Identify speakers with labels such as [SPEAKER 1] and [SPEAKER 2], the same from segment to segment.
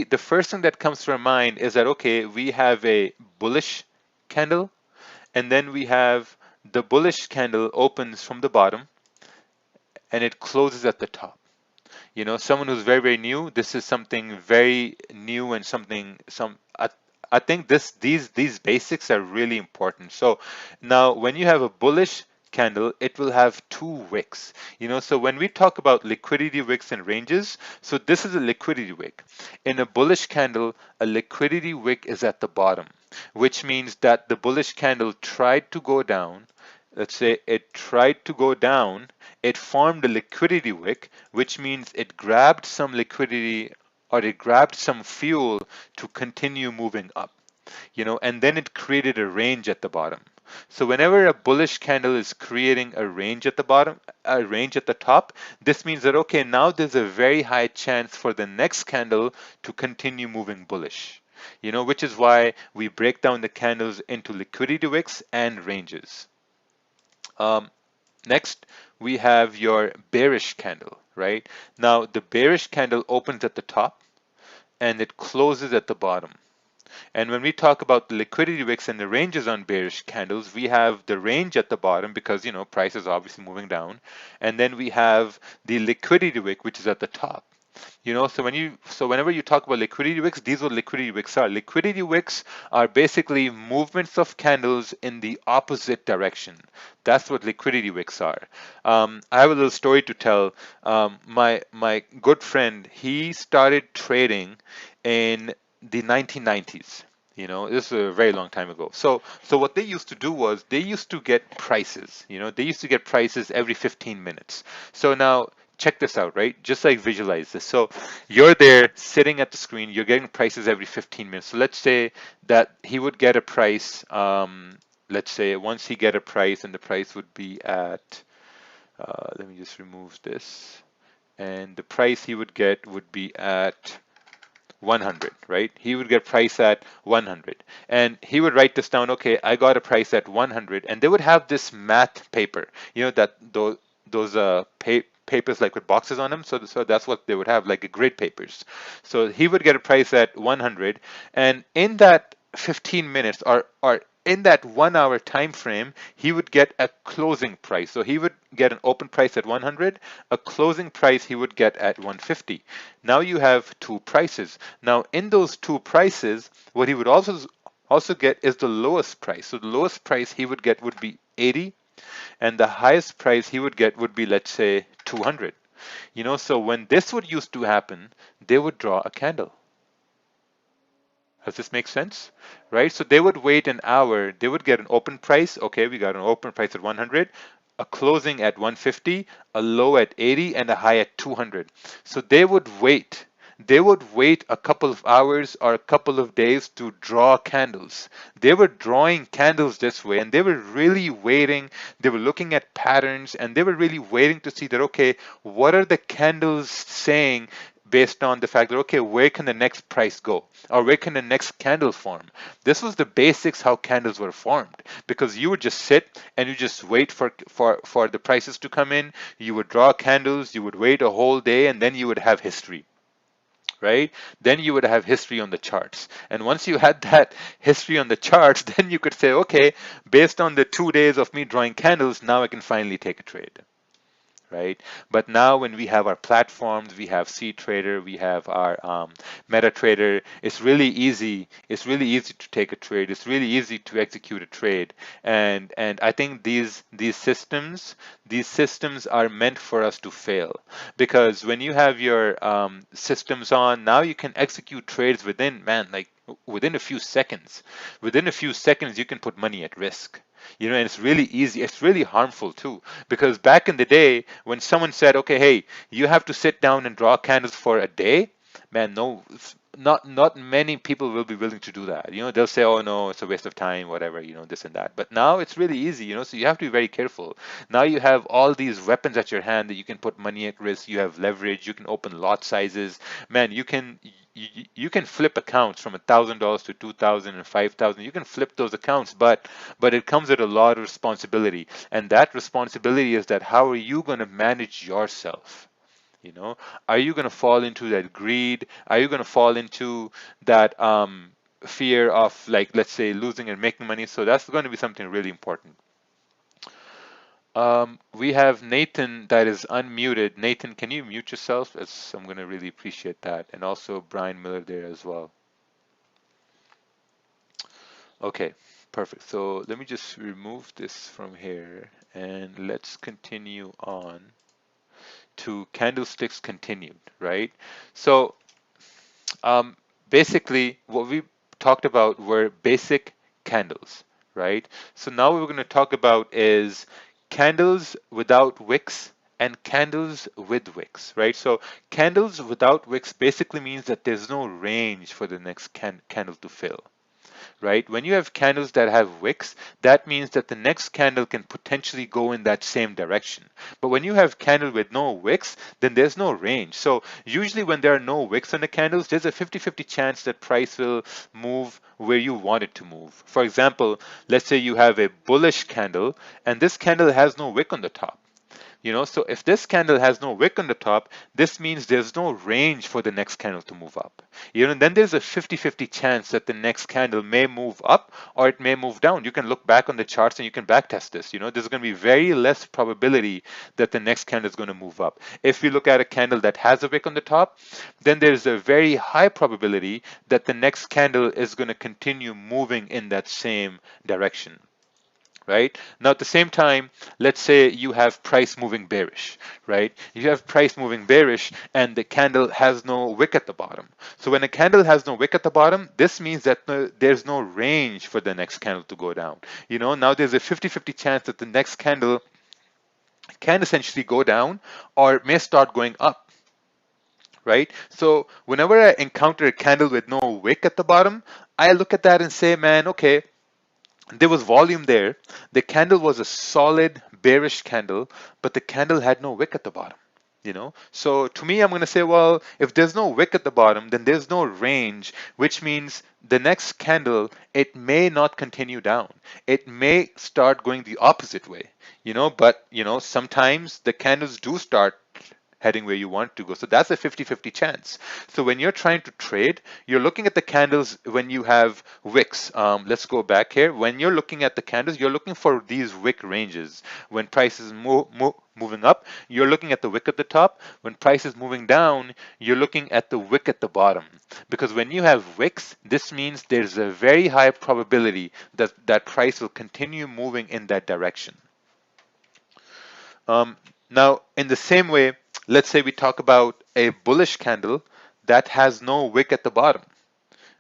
[SPEAKER 1] the first thing that comes to our mind is that, okay, we have a bullish candle, and then we have the bullish candle opens from the bottom and it closes at the top. You know, someone who's very, very new, this is something very new and something, I think these basics are really important. So now when you have a bullish candle, it will have two wicks. You know, so when we talk about liquidity wicks and ranges, so this is a liquidity wick. In a bullish candle, a liquidity wick is at the bottom, which means that the bullish candle tried to go down. Let's say it tried to go down, it formed a liquidity wick, which means it grabbed some liquidity or it grabbed some fuel to continue moving up, you know, and then it created a range at the bottom. So whenever a bullish candle is creating a range at the bottom, a range at the top, this means that, okay, now there's a very high chance for the next candle to continue moving bullish, you know, which is why we break down the candles into liquidity wicks and ranges. Next, we have your bearish candle, right? Now, the bearish candle opens at the top and it closes at the bottom. And when we talk about the liquidity wicks and the ranges on bearish candles, we have the range at the bottom because, you know, price is obviously moving down. And then we have the liquidity wick, which is at the top. You know, so whenever you talk about liquidity wicks, these are what liquidity wicks are. Liquidity wicks are basically movements of candles in the opposite direction. That's what liquidity wicks are. I have a little story to tell. My good friend, he started trading in the 1990s. You know, this is a very long time ago. So what they used to do was they used to get prices. You know, they used to get prices every 15 minutes. So now check this out, right? Just like visualize this. So you're there sitting at the screen, you're getting prices every 15 minutes. So let's say that he would get a price, let's say once he get a price and the price would be at, let me just remove this. And the price he would get would be at 100, right? He would get price at 100 and he would write this down. Okay, I got a price at 100, and they would have this math paper, you know, that those papers like with boxes on them. So that's what they would have, like grid papers. So he would get a price at 100, and in that 15 minutes or in that 1 hour time frame, he would get a closing price. So he would get an open price at 100, a closing price he would get at 150. Now you have two prices. Now in those two prices, what he would also get is the lowest price. So the lowest price he would get would be 80, and the highest price he would get would be, let's say, 200. You know, so when this would used to happen, they would draw a candle. Does this make sense? Right? So they would wait an hour. They would get an open price. Okay, we got an open price at 100, a closing at 150, a low at 80, and a high at 200. So they would wait. They would wait a couple of hours or a couple of days to draw candles. They were drawing candles this way, and they were really waiting. They were looking at patterns, and they were really waiting to see that, okay, what are the candles saying based on the fact that, okay, where can the next price go, or where can the next candle form? This was the basics how candles were formed, because you would just sit and you just wait for the prices to come in. You would draw candles, you would wait a whole day, and then you would have history. Right? Then you would have history on the charts. And once you had that history on the charts, then you could say, okay, based on the 2 days of me drawing candles, now I can finally take a trade. Right? But now when we have our platforms, we have CTrader, we have our MetaTrader, it's really easy. It's really easy to take a trade. It's really easy to execute a trade. And I think these systems are meant for us to fail, because when you have your systems on, now you can execute trades within, man, like within a few seconds. Within a few seconds, you can put money at risk. You know, and it's really easy. It's really harmful too, because back in the day when someone said, okay, hey, you have to sit down and draw candles for a day, man, no, not many people will be willing to do that. You know, they'll say, oh no, it's a waste of time, whatever, you know, this and that. But now it's really easy, you know, so you have to be very careful. Now you have all these weapons at your hand that you can put money at risk. You have leverage. You can open lot sizes. Man, you can flip accounts from $1,000 to 2,000 and 5,000. You can flip those accounts, but it comes with a lot of responsibility. And that responsibility is that how are you going to manage yourself? You know, are you going to fall into that greed? Are you going to fall into that fear of, like, let's say, losing and making money? So that's going to be something really important. We have Nathan that is unmuted. Nathan, can you mute yourself? As I'm going to really appreciate that. And also Brian Miller there as well. Okay, perfect. So let me just remove this from here and let's continue on to candlesticks continued, right? So um, basically what we talked about were basic candles, right? So now what we're going to talk about is candles without wicks and candles with wicks, right? So candles without wicks basically means that there's no range for the next candle to fill, right? When you have candles that have wicks, that means that the next candle can potentially go in that same direction. But when you have candle with no wicks, then there's no range. So usually when there are no wicks on the candles, there's a 50-50 chance that price will move where you want it to move. For example, let's say you have a bullish candle and this candle has no wick on the top. You know, so if this candle has no wick on the top, this means there's no range for the next candle to move up. You know, and then there's a 50-50 chance that the next candle may move up or it may move down. You can look back on the charts and you can backtest this. You know, there's going to be very less probability that the next candle is going to move up. If we look at a candle that has a wick on the top, then there's a very high probability that the next candle is going to continue moving in that same direction, right? Now, at the same time, let's say you have price moving bearish, right? You have price moving bearish and the candle has no wick at the bottom. So when a candle has no wick at the bottom, this means that there's no range for the next candle to go down. You know, now there's a 50-50 chance that the next candle can essentially go down or may start going up, right? So whenever I encounter a candle with no wick at the bottom, I look at that and say, man, okay, there was volume there. The candle was a solid bearish candle, but the candle had no wick at the bottom. You know, so to me, I'm going to say, well, if there's no wick at the bottom, then there's no range, which means the next candle, it may not continue down. It may start going the opposite way, you know, but, you know, sometimes the candles do start heading where you want to go. So that's a 50-50 chance. So when you're trying to trade, you're looking at the candles when you have wicks. Let's go back here. When you're looking at the candles, you're looking for these wick ranges. When price is moving up, you're looking at the wick at the top. When price is moving down, you're looking at the wick at the bottom. Because when you have wicks, this means there's a very high probability that that price will continue moving in that direction. Um, Now, in the same way, let's say we talk about a bullish candle that has no wick at the bottom,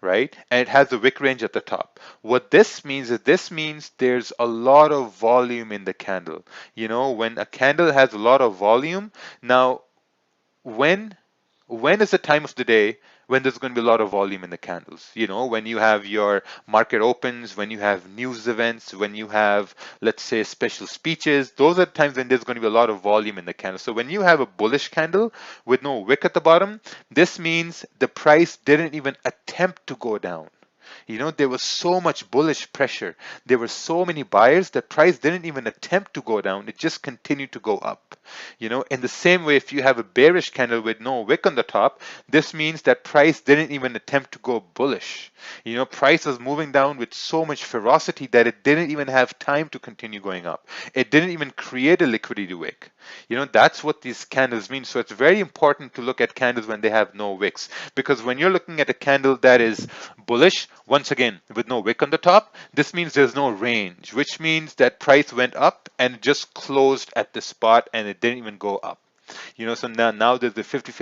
[SPEAKER 1] right? And it has a wick range at the top. What this means is this means there's a lot of volume in the candle. You know, when a candle has a lot of volume, now when when is the time of the day when there's going to be a lot of volume in the candles? You know, when you have your market opens, when you have news events, when you have, let's say, special speeches, those are the times when there's going to be a lot of volume in the candle. So when you have a bullish candle with no wick at the bottom, this means the price didn't even attempt to go down. You know, there was so much bullish pressure. There were so many buyers that price didn't even attempt to go down. It just continued to go up. You know, in the same way, if you have a bearish candle with no wick on the top, this means that price didn't even attempt to go bullish. You know, price was moving down with so much ferocity that it didn't even have time to continue going up. It didn't even create a liquidity wick. You know, that's what these candles mean. So it's very important to look at candles when they have no wicks, because when you're looking at a candle that is bullish, once again, with no wick on the top, this means there's no range, which means that price went up and just closed at the spot and it didn't even go up. You know, so now there's the 50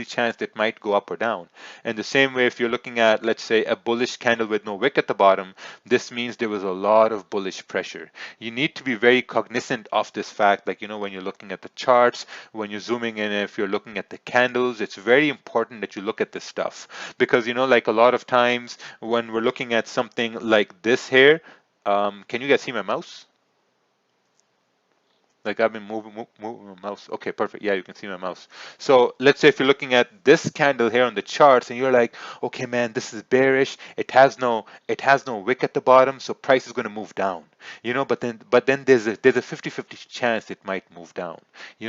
[SPEAKER 1] chance that it might go up or down. And the same way, if you're looking at, let's say, a bullish candle with no wick at the bottom, this means there was a lot of bullish pressure. You need to be very cognizant of this fact, like, you know, when you're looking at the charts, when you're zooming in, if you're looking at the candles, it's very important that you look at this stuff. Because, you know, like a lot of times when we're looking at something like this here, can you guys see my mouse? Like I've been moving my mouse. Okay, perfect. Yeah, you can see my mouse. So let's say if you're looking at this candle here on the charts and you're like, okay, man, this is bearish. It has no wick at the bottom, so price is going to move down. But then there's a 50-50 chance it might move down.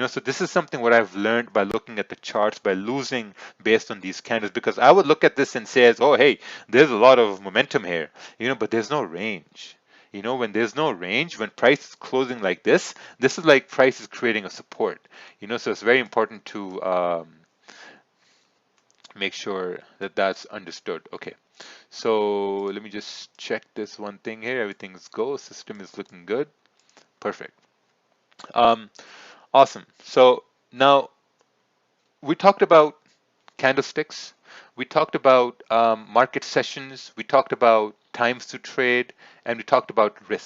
[SPEAKER 1] So this is something what I've learned by looking at the charts, by losing based on these candles, because I would look at this and say, oh, hey, there's a lot of momentum here, but there's no range. When there's no range, when price is closing like this is like price is creating a support. So it's very important to make sure that that's understood. Okay, so let me just check this one thing here. Everything's go. System is looking good. Perfect. Um, awesome. So now we talked about candlesticks. We talked about market sessions. We talked about times to trade, and we talked about risk.